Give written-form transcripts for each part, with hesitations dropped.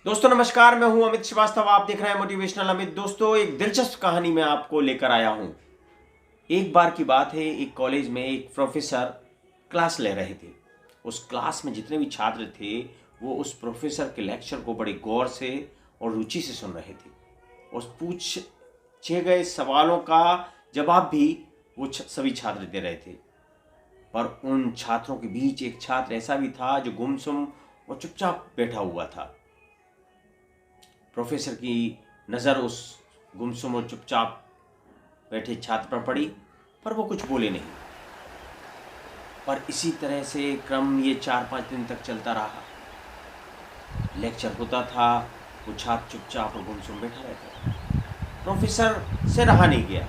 दोस्तों नमस्कार, मैं हूं अमित श्रीवास्तव। आप देख रहे हैं मोटिवेशनल अमित। दोस्तों एक दिलचस्प कहानी मैं आपको लेकर आया हूं। एक बार की बात है, एक कॉलेज में एक प्रोफेसर क्लास ले रहे थे। उस क्लास में जितने भी छात्र थे वो उस प्रोफेसर के लेक्चर को बड़े गौर से और रुचि से सुन रहे थे। उस पूछे गए सवालों का जवाब भी वो सभी छात्र दे रहे थे। पर उन छात्रों के बीच एक छात्र ऐसा भी था जो गुमसुम और चुपचाप बैठा हुआ था। प्रोफेसर की नज़र उस गुमसुम और चुपचाप बैठे छात्र पर पड़ी, पर वो कुछ बोले नहीं। पर इसी तरह से क्रम ये 4-5 दिन तक चलता रहा। लेक्चर होता था, वो छात्र चुपचाप और गुमसुम बैठा रहता था। प्रोफेसर से रहा नहीं गया।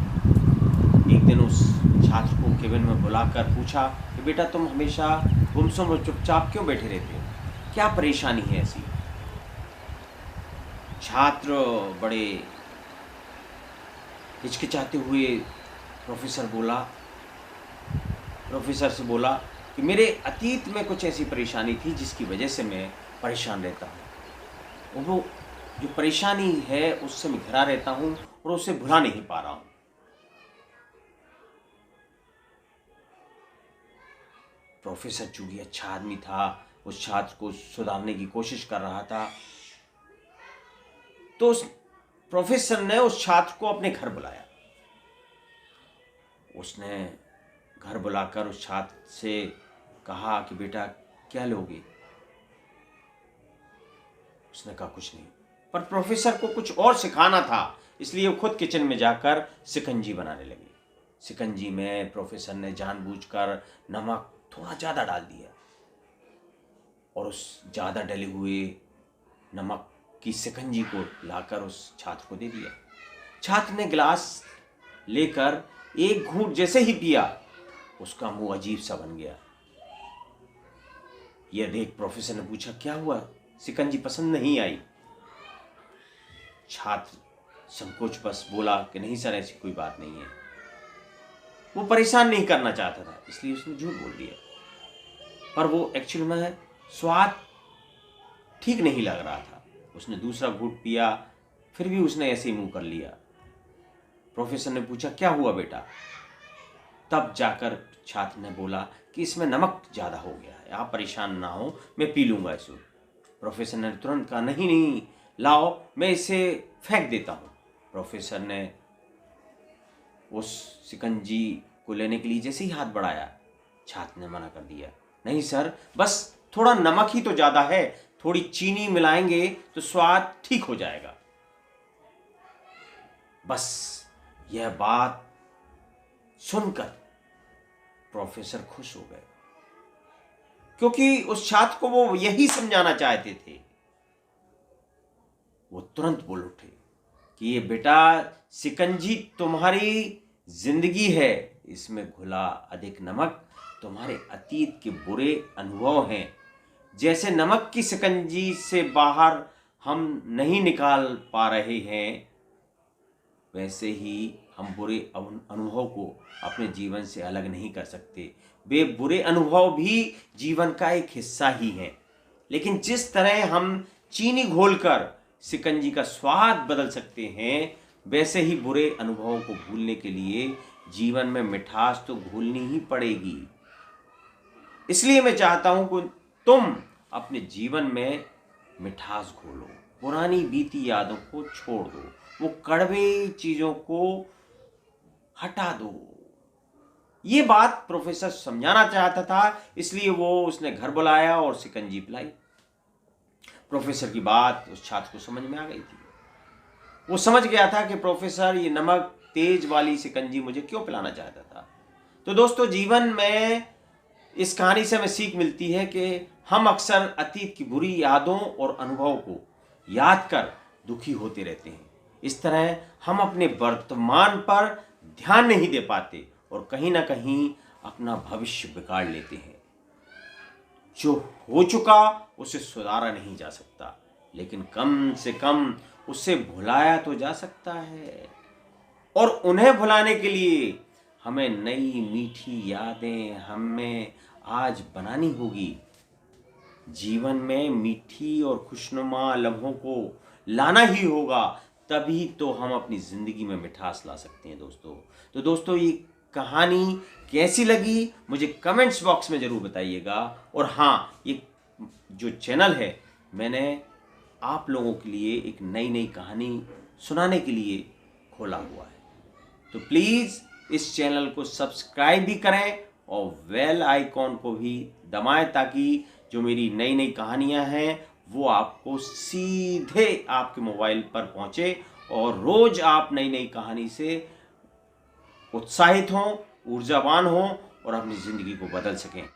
एक दिन उस छात्र को केबिन में बुलाकर पूछा कि बेटा, तुम हमेशा गुमसुम और चुपचाप क्यों बैठे रहते हो? क्या परेशानी है ऐसी? छात्र बड़े हिचकिचाते हुए प्रोफेसर से बोला कि मेरे अतीत में कुछ ऐसी परेशानी थी जिसकी वजह से मैं परेशान रहता हूँ। वो जो परेशानी है उससे मैं घिरा रहता हूँ और उसे भुला नहीं पा रहा हूँ। प्रोफेसर चूंकि अच्छा आदमी था, उस छात्र को सुधारने की कोशिश कर रहा था, तो उस प्रोफेसर ने उस छात्र को अपने घर बुलाया। उसने घर बुलाकर उस छात्र से कहा कि बेटा, क्या लोगे? उसने कहा कुछ नहीं। पर प्रोफेसर को कुछ और सिखाना था, इसलिए वो खुद किचन में जाकर शिकंजी बनाने लगे। शिकंजी में प्रोफेसर ने जानबूझकर नमक थोड़ा ज़्यादा डाल दिया और उस ज़्यादा डले हुए नमक की शिकंजी को लाकर उस छात्र को दे दिया। छात्र ने गिलास लेकर एक घूंट जैसे ही पिया, उसका मुंह अजीब सा बन गया। यह देख प्रोफेसर ने पूछा, क्या हुआ? शिकंजी पसंद नहीं आई? छात्र संकोच बस बोला कि नहीं सर, ऐसी कोई बात नहीं है। वो परेशान नहीं करना चाहता था, इसलिए उसने झूठ बोल दिया। पर वो एक्चुअल में स्वाद ठीक नहीं लग रहा था। उसने दूसरा घूंट पिया, फिर भी उसने ऐसे ही मुंह कर लिया। प्रोफेसर ने पूछा, क्या हुआ बेटा? तब जाकर छात्र ने बोला कि इसमें नमक ज़्यादा हो गया है, आप परेशान ना हो, मैं पी लूँगा इसे। प्रोफेसर ने तुरंत कहा, नहीं नहीं, लाओ, मैं इसे फेंक देता हूँ। प्रोफेसर ने उस शिकंजी को लेने के लिए जैसे ही हाथ बढ़ाया, छात्र ने मना कर दिया, नहीं सर, बस थोड़ा नमक ही तो ज़्यादा है, थोड़ी चीनी मिलाएंगे तो स्वाद ठीक हो जाएगा। बस यह बात सुनकर प्रोफेसर खुश हो गए, क्योंकि उस छात्र को वो यही समझाना चाहते थे। वो तुरंत बोल उठे कि ये बेटा, शिकंजी तुम्हारी जिंदगी है, इसमें घुला अधिक नमक तुम्हारे अतीत के बुरे अनुभव हैं। जैसे नमक की शिकंजी से बाहर हम नहीं निकाल पा रहे हैं, वैसे ही हम बुरे अनुभव को अपने जीवन से अलग नहीं कर सकते। वे बुरे अनुभव भी जीवन का एक हिस्सा ही हैं। लेकिन जिस तरह हम चीनी घोलकर शिकंजी का स्वाद बदल सकते हैं, वैसे ही बुरे अनुभवों को भूलने के लिए जीवन में मिठास तो घोलनी ही पड़ेगी। इसलिए मैं चाहता हूं कि तुम अपने जीवन में मिठास घोलो, पुरानी बीती यादों को छोड़ दो, वो कड़वे चीजों को हटा दो। ये बात प्रोफेसर समझाना चाहता था, इसलिए उसने घर बुलाया और शिकंजी पिलाई। प्रोफेसर की बात उस छात्र को समझ में आ गई थी। वो समझ गया था कि प्रोफेसर ये नमक तेज वाली शिकंजी मुझे क्यों पिलाना चाहता था। तो दोस्तों, जीवन में इस कहानी से हमें सीख मिलती है कि हम अक्सर अतीत की बुरी यादों और अनुभवों को याद कर दुखी होते रहते हैं। इस तरह हम अपने वर्तमान पर ध्यान नहीं दे पाते और कहीं ना कहीं अपना भविष्य बिगाड़ लेते हैं। जो हो चुका उसे सुधारा नहीं जा सकता, लेकिन कम से कम उसे भुलाया तो जा सकता है। और उन्हें भुलाने के लिए हमें नई मीठी यादें हमें आज बनानी होगी। जीवन में मीठी और खुशनुमा लम्हों को लाना ही होगा, तभी तो हम अपनी ज़िंदगी में मिठास ला सकते हैं दोस्तों। तो दोस्तों, ये कहानी कैसी लगी मुझे कमेंट्स बॉक्स में ज़रूर बताइएगा। और हाँ, ये जो चैनल है, मैंने आप लोगों के लिए एक नई नई कहानी सुनाने के लिए खोला हुआ है। तो प्लीज़ इस चैनल को सब्सक्राइब भी करें और बेल आइकॉन को भी दबाएं, ताकि जो मेरी नई नई कहानियां हैं वो आपको सीधे आपके मोबाइल पर पहुंचे और रोज़ आप नई नई कहानी से उत्साहित हों, ऊर्जावान हों और अपनी ज़िंदगी को बदल सकें।